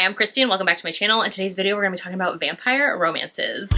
I'm Christy and welcome back to my channel. In today's video, we're going to be talking about vampire romances.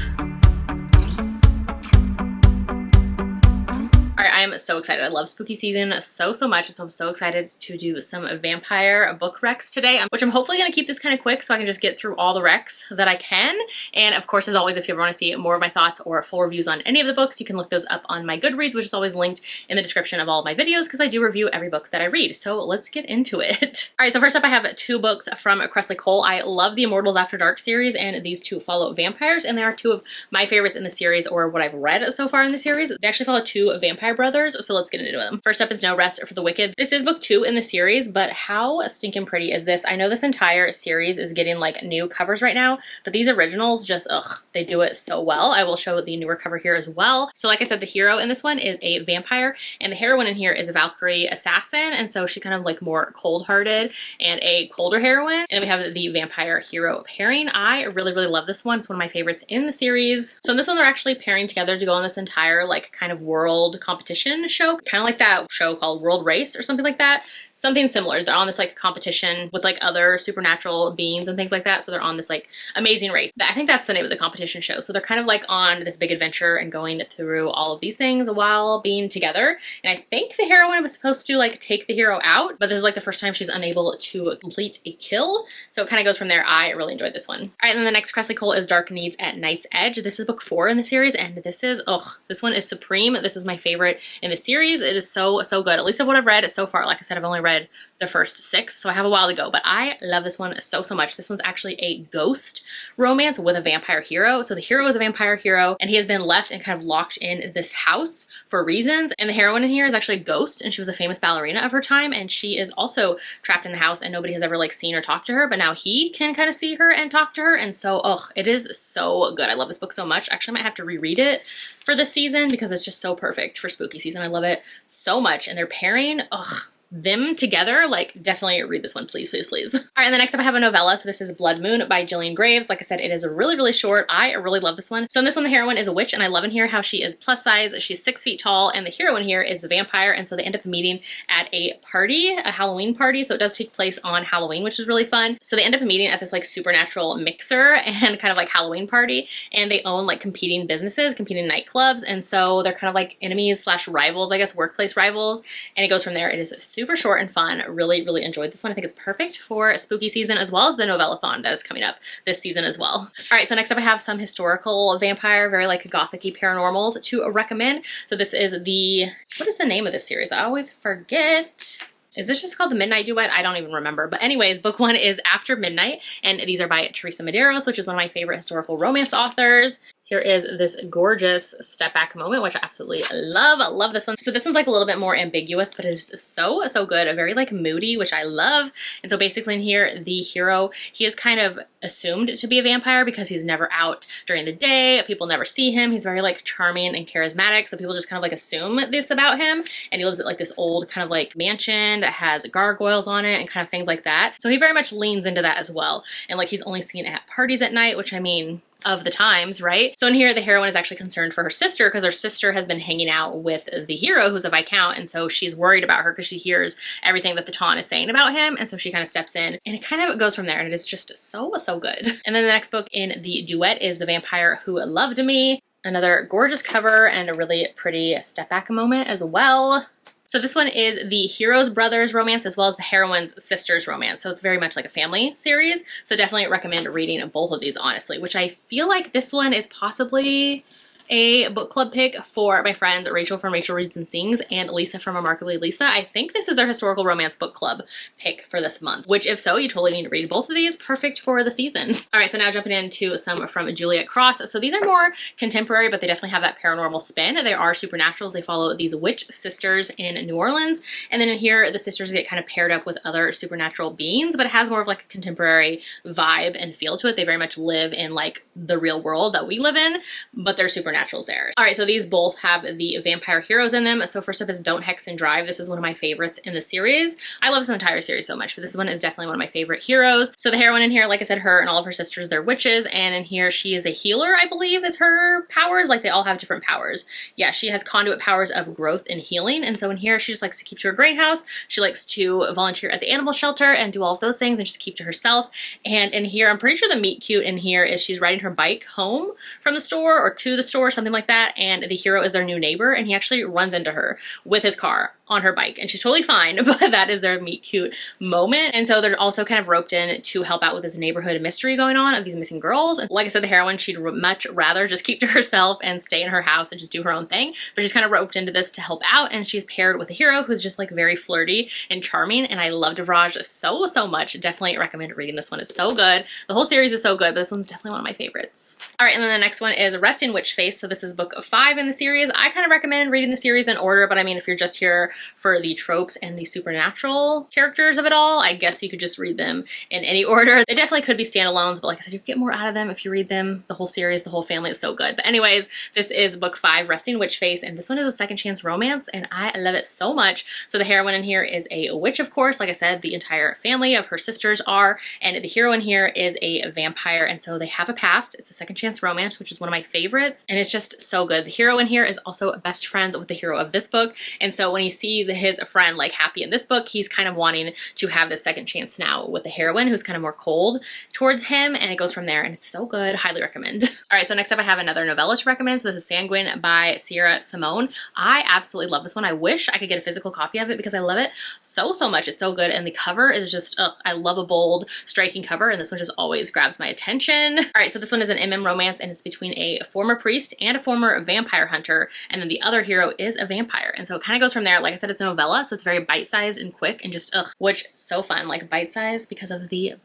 Alright, I am so excited. I love spooky season so much, so I'm so excited to do some vampire book recs today, which I'm hopefully going to keep this kind of quick so I can just get through all the recs that I can. And of course, as always, if you ever want to see more of my thoughts or full reviews on any of the books, you can look those up on my Goodreads, which is always linked in the description of all of my videos because I do review every book that I read. So let's get into it. Alright, so first up I have two books from Kresley Cole. I love the Immortals After Dark series, and these two follow vampires, and they are two of my favorites in the series, or what I've read so far in the series. They actually follow two vampire brothers, so let's get into them. First up is No Rest for the Wicked. This is book 2 in the series, but how stinking pretty is this? I know this entire series is getting like new covers right now, but these originals just, they do it so well. I will show the newer cover here as well. So like I said, the hero in this one is a vampire, and the heroine in here is a Valkyrie assassin, and so she's kind of like more cold-hearted and a colder heroine. And then we have the vampire hero pairing. I really love this one. It's one of my favorites in the series. So in this one, they're actually pairing together to go on this entire like kind of world competition show, kind of like that show called World Race or something like that. Something similar. They're on this like competition with like other supernatural beings and things like that. So they're on this like amazing race. I think that's the name of the competition show. So they're kind of like on this big adventure and going through all of these things while being together. And I think the heroine was supposed to like take the hero out, but this is like the first time she's unable to complete a kill. So it kind of goes from there. I really enjoyed this one. All right, and then the next Kresley Cole is Dark Needs at Night's Edge. This is book 4 in the series, and this is, this one is supreme. This is my favorite in the series. It is so good, at least of what I've read so far. Like I said, I've only read the first 6, so I have a while to go, but I love this one so much. This one's actually a ghost romance with a vampire hero. So the hero is a vampire hero, and he has been left and kind of locked in this house for reasons, and the heroine in here is actually a ghost, and she was a famous ballerina of her time, and she is also trapped in the house, and nobody has ever like seen or talked to her, but now he can kind of see her and talk to her, and so it is so good. I love this book so much. Actually, I might have to reread it for this season because it's just so perfect for spooky season. I love it so much, and they're pairing, them together, like definitely read this one, please. All right, and the next up I have a novella. So this is Blood Moon by Jillian Graves. Like I said, it is really short. I really love this one. So in this one, the heroine is a witch, and I love in here how she is plus size. She's 6 feet tall, and the heroine here is the vampire, and so they end up meeting at a party, a Halloween party. So it does take place on Halloween, which is really fun. So they end up meeting at this like supernatural mixer and kind of like Halloween party, and they own like competing businesses, competing nightclubs, and so they're kind of like enemies slash rivals, I guess, workplace rivals, and it goes from there. It is super short and fun. Really enjoyed this one. I think it's perfect for spooky season, as well as the novella-thon that is coming up this season as well. All right, so next up I have some historical vampire, very like gothic-y paranormals to recommend. So this is what is the name of this series? I always forget. Is this just called The Midnight Duet? I don't even remember. But anyways, book 1 is After Midnight, and these are by Teresa Medeiros, which is one of my favorite historical romance authors. Here is this gorgeous step back moment, which I absolutely love. Love this one. So this one's like a little bit more ambiguous, but it's so good. Very like moody, which I love. And so basically in here, the hero, he is kind of assumed to be a vampire because he's never out during the day. People never see him. He's very like charming and charismatic. So people just kind of like assume this about him. And he lives at like this old kind of like mansion that has gargoyles on it and kind of things like that. So he very much leans into that as well. And like he's only seen at parties at night, which I mean, of the times, right? So in here, the heroine is actually concerned for her sister because her sister has been hanging out with the hero who's a viscount, and so she's worried about her because she hears everything that the Ton is saying about him, and so she kind of steps in, and it kind of goes from there, and it is just so good. And then the next book in the duet is The Vampire Who Loved Me. Another gorgeous cover and a really pretty step back moment as well. So this one is the hero's brother's romance as well as the heroine's sister's romance. So it's very much like a family series. So definitely recommend reading both of these, honestly, which I feel like this one is possibly a book club pick for my friends Rachel from Rachel Reads and Sings and Lisa from Remarkably Lisa. I think this is their historical romance book club pick for this month, which if so, you totally need to read both of these. Perfect for the season. All right, so now jumping into some from Juliet Cross. So these are more contemporary, but they definitely have that paranormal spin. They are supernaturals. They follow these witch sisters in New Orleans. And then in here, the sisters get kind of paired up with other supernatural beings, but it has more of like a contemporary vibe and feel to it. They very much live in like the real world that we live in, but they're supernatural. supernaturals there. All right, so these both have the vampire heroes in them. So first up is Don't Hex and Drive. This is one of my favorites in the series. I love this entire series so much, but this one is definitely one of my favorite heroes. So the heroine in here, like I said, her and all of her sisters, they're witches, and in here she is a healer, I believe is her powers. Like they all have different powers. Yeah, she has conduit powers of growth and healing, and so in here she just likes to keep to her greenhouse. She likes to volunteer at the animal shelter and do all of those things and just keep to herself. And in here, I'm pretty sure the meet cute in here is she's riding her bike home from the store or to the store, something like that, and the hero is their new neighbor, and he actually runs into her with his car on her bike, and she's totally fine, but that is their meet cute moment. And so they're also kind of roped in to help out with this neighborhood mystery going on of these missing girls. And like I said, the heroine, she'd much rather just keep to herself and stay in her house and just do her own thing, but she's kind of roped into this to help out, and she's paired with a hero who's just like very flirty and charming, and I love Devraj so much. Definitely recommend reading this one. It's so good. The whole series is so good, but this one's definitely one of my favorites. All right, and then the next one is Resting Witch Face. So this is book 5 in the series. I kind of recommend reading the series in order, but I mean, if you're just here for the tropes and the supernatural characters of it all, I guess you could just read them in any order. They definitely could be standalones, but like I said, you get more out of them if you read them. The whole series, the whole family is so good. But anyways, this is book 5, Resting Witch Face, and this one is a second chance romance, and I love it so much. So the heroine in here is a witch, of course. Like I said, the entire family of her sisters are, and the hero in here is a vampire, and so they have a past. It's a second chance romance, which is one of my favorites, and it's just so good. The hero in here is also best friends with the hero of this book, and so when he sees his friend like happy in this book, he's kind of wanting to have this second chance now with the heroine who's kind of more cold towards him, and it goes from there, and it's so good. Highly recommend. All right, so next up I have another novella to recommend. So this is Sanguine by Sierra Simone. I absolutely love this one. I wish I could get a physical copy of it because I love it so much. It's so good, and the cover is just, I love a bold, striking cover, and this one just always grabs my attention. All right, so this one is an MM romance, and it's between a former priest and a former vampire hunter, and then the other hero is a vampire, and so it kind of goes from there. Like I said, it's a novella, so it's very bite-sized and quick and just which so fun, like bite-sized because of the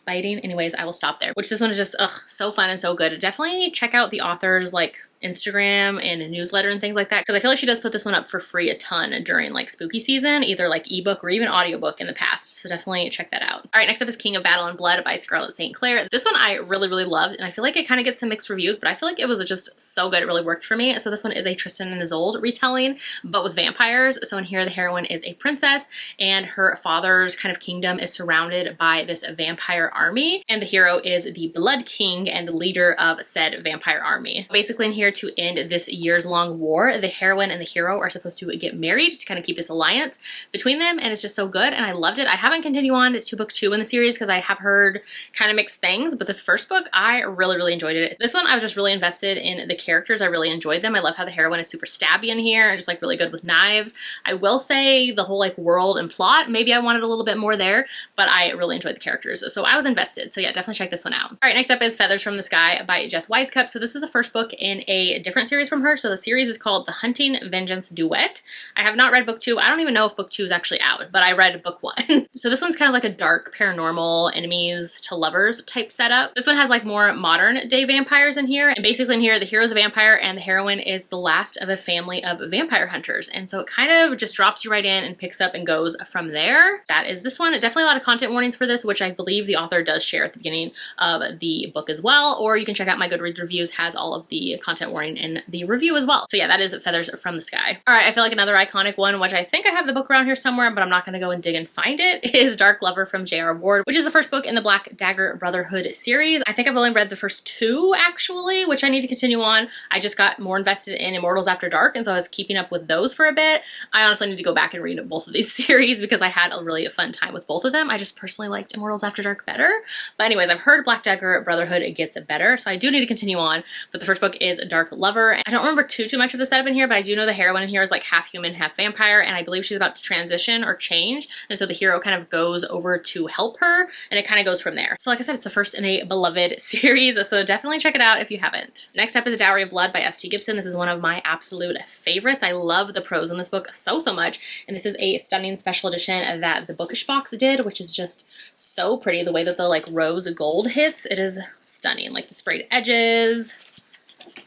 biting. Anyways, I will stop there. Which this one is just so fun and so good. Definitely check out the author's like Instagram and a newsletter and things like that, because I feel like she does put this one up for free a ton during like spooky season, either like ebook or even audiobook in the past, so definitely check that out. All right, next up is King of Battle and Blood by Scarlett St. Clair. This one I really loved, and I feel like it kind of gets some mixed reviews, but I feel like it was just so good. It really worked for me. So this one is a Tristan and Isolde retelling, but with vampires. So in here the heroine is a princess, and her father's kind of kingdom is surrounded by this vampire army, and the hero is the Blood King and the leader of said vampire army. Basically in here, to end this years-long war, the heroine and the hero are supposed to get married to kind of keep this alliance between them, and it's just so good, and I loved it. I haven't continued on to book 2 in the series because I have heard kind of mixed things, but this first book, I really enjoyed it. This one, I was just really invested in the characters. I really enjoyed them. I love how the heroine is super stabby in here and just like really good with knives. I will say the whole like world and plot, maybe I wanted a little bit more there, but I really enjoyed the characters, so I was invested. So yeah, definitely check this one out. All right, next up is Feathers from the Sky by Jess Wisecup. So this is the first book in a different series from her. So the series is called The Hunting Vengeance Duet. I have not read book 2. I don't even know if book 2 is actually out, but I read book 1. So this one's kind of like a dark paranormal enemies to lovers type setup. This one has like more modern day vampires in here, and basically in here the hero's a vampire and the heroine is the last of a family of vampire hunters, and so it kind of just drops you right in and picks up and goes from there. That is this one. Definitely a lot of content warnings for this, which I believe the author does share at the beginning of the book as well, or you can check out my Goodreads reviews, has all of the content warning in the review as well. So yeah, that is Feathers from the Sky. All right, I feel like another iconic one, which I think I have the book around here somewhere, but I'm not going to go and dig and find it, is Dark Lover from J.R. Ward, which is the first book in the Black Dagger Brotherhood series. I think I've only read the first 2 actually, which I need to continue on. I just got more invested in Immortals After Dark, and so I was keeping up with those for a bit. I honestly need to go back and read both of these series because I had a really fun time with both of them. I just personally liked Immortals After Dark better. But anyways, I've heard Black Dagger Brotherhood gets better, so I do need to continue on. But the first book is Dark Lover. I don't remember too much of the setup in here, but I do know the heroine in here is like half human, half vampire, and I believe she's about to transition or change, and so the hero kind of goes over to help her, and it kind of goes from there. So like I said, it's the first in a beloved series, so definitely check it out if you haven't. Next up is Dowry of Blood by S.T. Gibson. This is one of my absolute favorites. I love the prose in this book so much, and this is a stunning special edition that the Bookish Box did, which is just so pretty. The way that the like rose gold hits, it is stunning. Like the sprayed edges,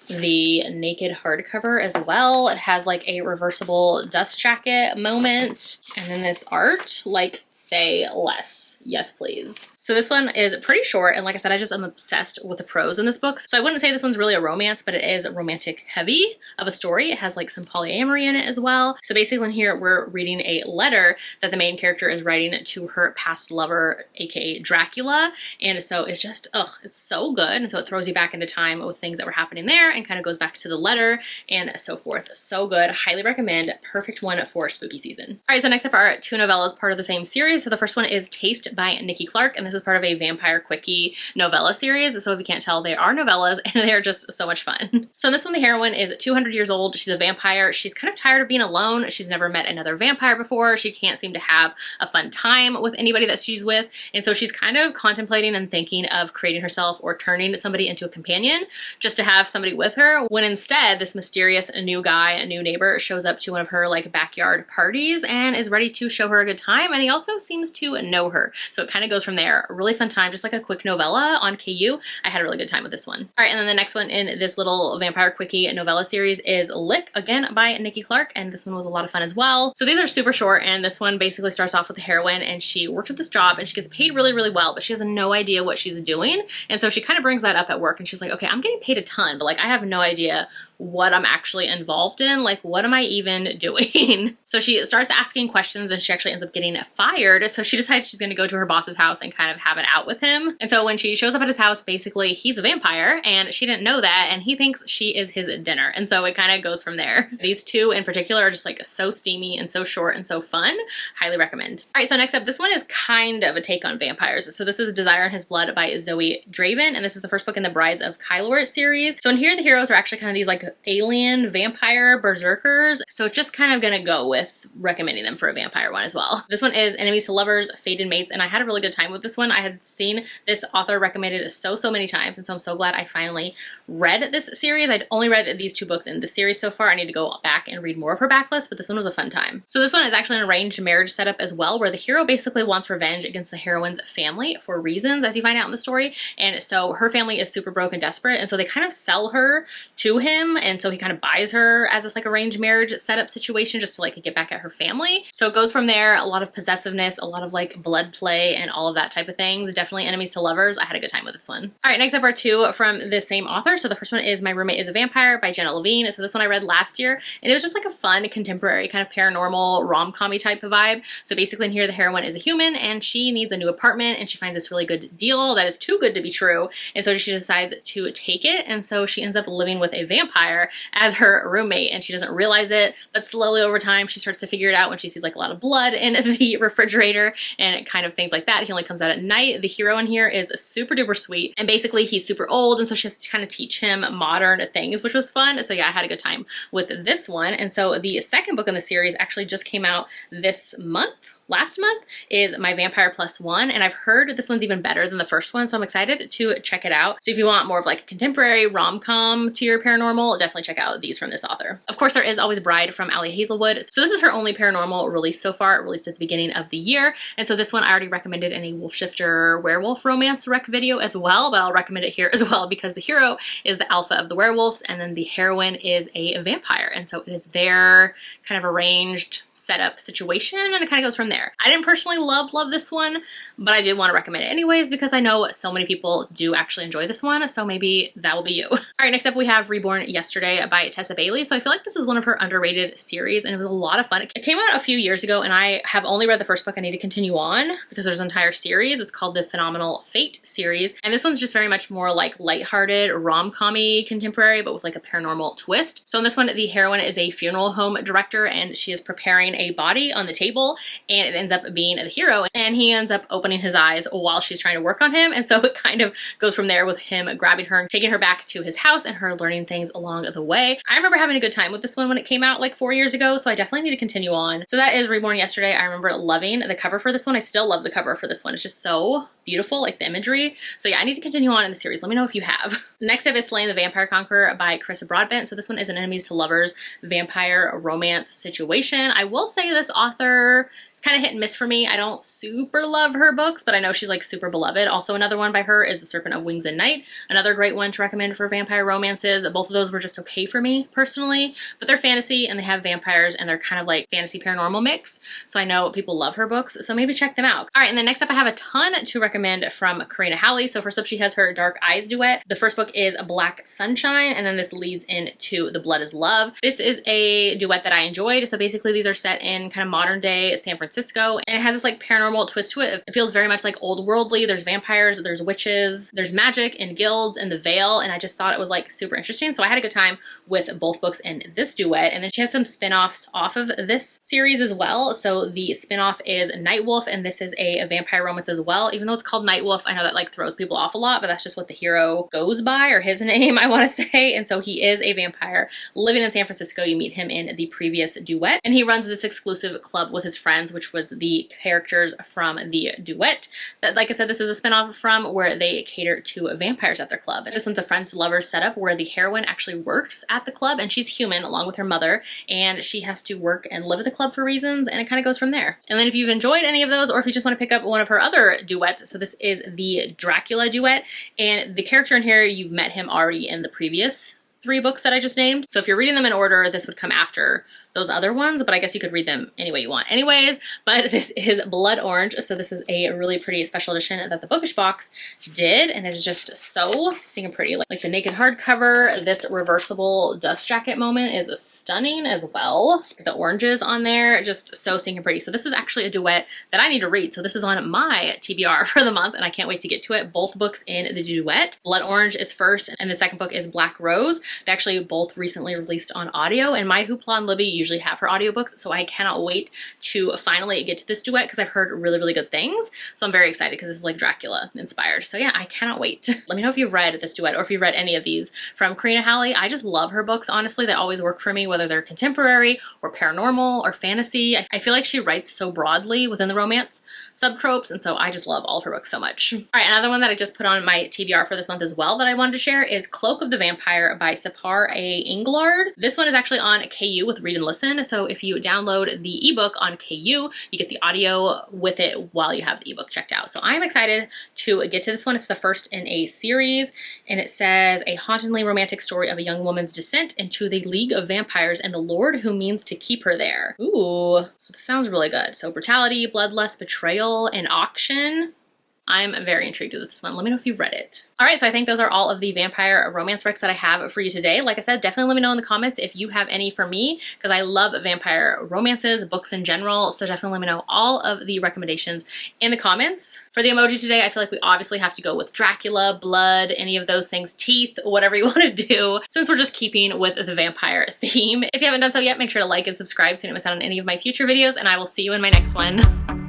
the naked hardcover as well. It has like a reversible dust jacket moment, and then this art, like Say less. Yes, please. So this one is pretty short, and like I said, I just am obsessed with the prose in this book. So I wouldn't say this one's really a romance, but it is romantic heavy of a story. It has like some polyamory in it as well. So basically in here, we're reading a letter that the main character is writing to her past lover, aka Dracula. And so it's just, it's so good. And so it throws you back into time with things that were happening there and kind of goes back to the letter and so forth. So good. Highly recommend. Perfect one for spooky season. All right, so next up are two novellas, part of the same series. So the first one is Taste by Nikki Clark, and this is part of a vampire quickie novella series. So if you can't tell, they are novellas and they are just so much fun. So in this one, the heroine is 200 years old. She's a vampire. She's kind of tired of being alone. She's never met another vampire before. She can't seem to have a fun time with anybody that she's with. And so she's kind of contemplating and thinking of creating herself or turning somebody into a companion just to have somebody with her, when instead this mysterious new guy, a new neighbor, shows up to one of her like backyard parties and is ready to show her a good time. And he also seems to know her. So it kind of goes from there. A really fun time, just like a quick novella on KU. I had a really good time with this one. All right, and then the next one in this little vampire quickie novella series is Lick, again by Nikki Clark, and this one was a lot of fun as well. So these are super short, and this one basically starts off with the heroine, and she works at this job and she gets paid really, really well, but she has no idea what she's doing. And so she kind of brings that up at work, and she's like, okay, I'm getting paid a ton, but like I have no idea what I'm actually involved in. Like, what am I even doing? So she starts asking questions and she actually ends up getting fired. So she decides she's going to go to her boss's house and kind of have it out with him. And so when she shows up at his house, basically he's a vampire and she didn't know that, and he thinks she is his dinner. And so it kind of goes from there. These two in particular are just like so steamy and so short and so fun. Highly recommend. All right, so next up, this one is kind of a take on vampires. So this is Desire in His Blood by Zoe Draven, and this is the first book in the Brides of Kylor series. So in here, the heroes are actually kind of these like alien vampire berserkers. So it's just kind of gonna go with recommending them for a vampire one as well. This one is Enemies to Lovers, Fated Mates, and I had a really good time with this one. I had seen this author recommended so many times, and so I'm so glad I finally read this series. I'd only read these two books in the series so far. I need to go back and read more of her backlist, but this one was a fun time. So this one is actually an arranged marriage setup as well, where the hero basically wants revenge against the heroine's family for reasons, as you find out in the story. And so her family is super broke and desperate, and so they kind of sell her to him, and so he kind of buys her as this like arranged marriage setup situation just to like get back at her family. So it goes from there. A lot of possessiveness, a lot of like blood play and all of that type of things. Definitely Enemies to Lovers. I had a good time with this one. All right, next up are two from the same author. So the first one is My Roommate is a Vampire by Jenna Levine. So this one I read last year, and it was just like a fun contemporary kind of paranormal rom-com-y type of vibe. So basically in here, the heroine is a human and she needs a new apartment, and she finds this really good deal that is too good to be true. And so she decides to take it, and so she ends up living with a vampire as her roommate, and she doesn't realize it, but slowly over time she starts to figure it out when she sees like a lot of blood in the refrigerator and kind of things like that. He only comes out at night. The hero in here is super duper sweet, and basically he's super old, and so she has to kind of teach him modern things, which was fun. So yeah, I had a good time with this one. And so the second book in the series actually just came out this month. Last month is My Vampire Plus One, and I've heard this one's even better than the first one, so I'm excited to check it out. So if you want more of like a contemporary rom-com to your paranormal, definitely check out these from this author. Of course, there is Always Bride from Ali Hazelwood. So this is her only paranormal release so far. It released at the beginning of the year, and so this one I already recommended in a Wolf Shifter werewolf romance rec video as well, but I'll recommend it here as well because the hero is the alpha of the werewolves, and then the heroine is a vampire, and so it is their kind of arranged setup situation, and it kind of goes from there. I didn't personally love this one, but I did want to recommend it anyways because I know so many people do actually enjoy this one, so maybe that will be you. All right, next up we have Reborn Yesterday by Tessa Bailey. So I feel like this is one of her underrated series, and it was a lot of fun. It came out a few years ago, and I have only read the first book. I need to continue on because there's an entire series. It's called the Phenomenal Fate series, and this one's just very much more like lighthearted rom-com-y contemporary, but with like a paranormal twist. So in this one, the heroine is a funeral home director, and she is preparing a body on the table, and it ends up being the hero, and he ends up opening his eyes while she's trying to work on him. And so it kind of goes from there with him grabbing her and taking her back to his house and her learning things along the way. I remember having a good time with this one when it came out like 4 years ago, so I definitely need to continue on. So that is Reborn Yesterday. I remember loving the cover for this one. I still love the cover for this one. It's just so beautiful, like the imagery. So yeah, I need to continue on in the series. Let me know if you have. Next up is Slaying the Vampire Conqueror by Chris Broadbent. So this one is an enemies to lovers vampire romance situation. I will say this author is kind kind of hit and miss for me. I don't super love her books, but I know she's like super beloved. Also, another one by her is The Serpent of Wings and Night. Another great one to recommend for vampire romances. Both of those were just okay for me personally, but they're fantasy and they have vampires and they're kind of like fantasy paranormal mix. So I know people love her books, so maybe check them out. All right, and then next up I have a ton to recommend from Karina Howley. So first up, she has her Dark Eyes duet. The first book is Black Sunshine, and then this leads into The Blood is Love. This is a duet that I enjoyed. So basically these are set in kind of modern day San Francisco, and it has this like paranormal twist to it. It feels very much like old worldly. There's vampires, there's witches, there's magic and guilds and the veil, and I just thought it was like super interesting. So I had a good time with both books in this duet. And then she has some spin-offs off of this series as well. So the spin-off is Nightwolf, and this is a vampire romance as well. Even though it's called Nightwolf, I know that like throws people off a lot, but that's just what the hero goes by, or his name, I want to say. And so he is a vampire living in San Francisco. You meet him in the previous duet, and he runs this exclusive club with his friends, which was the characters from the duet that, like I said, this is a spin-off from, where they cater to vampires at their club. And this one's a friends to lovers setup where the heroine actually works at the club, and she's human along with her mother, and she has to work and live at the club for reasons, and it kind of goes from there. And then if you've enjoyed any of those, or if you just want to pick up one of her other duets, so this is the Dracula duet, and the character in here, you've met him already in the previous 3 books that I just named. So if you're reading them in order, this would come after those other ones, but I guess you could read them any way you want anyways. But this is Blood Orange. So this is a really pretty special edition that the Bookish Box did, and it's just so stinking pretty. Like the naked hardcover, this reversible dust jacket moment is stunning as well. The oranges on there, just so stinking pretty. So this is actually a duet that I need to read. So this is on my TBR for the month, and I can't wait to get to it. Both books in the duet. Blood Orange is first, and the second book is Black Rose. They actually both recently released on audio, and my Hoopla and Libby usually have her audiobooks, so I cannot wait to finally get to this duet because I've heard really, really good things. So I'm very excited because this is like Dracula inspired. So yeah, I cannot wait. Let me know if you've read this duet or if you've read any of these from Karina Howley. I just love her books, honestly. They always work for me, whether they're contemporary or paranormal or fantasy. I feel like she writes so broadly within the romance subtropes, and so I just love all of her books so much. All right, another one that I just put on my TBR for this month as well that I wanted to share is Cloak of the Vampire by Sapar A. Englard. This one is actually on KU with Read and Listen, so if you download the ebook on KU, you get the audio with it while you have the ebook checked out. So I'm excited to get to this one. It's the first in a series, and it says, a hauntingly romantic story of a young woman's descent into the League of Vampires and the Lord who means to keep her there. Ooh, so this sounds really good. So brutality, bloodlust, betrayal, and auction. I'm very intrigued with this one. Let me know if you've read it. All right, so I think those are all of the vampire romance recs that I have for you today. Like I said, definitely let me know in the comments if you have any for me, because I love vampire romances, books in general. So definitely let me know all of the recommendations in the comments. For the emoji today, I feel like we obviously have to go with Dracula, blood, any of those things, teeth, whatever you want to do, since we're just keeping with the vampire theme. If you haven't done so yet, make sure to like and subscribe so you don't miss out on any of my future videos, and I will see you in my next one.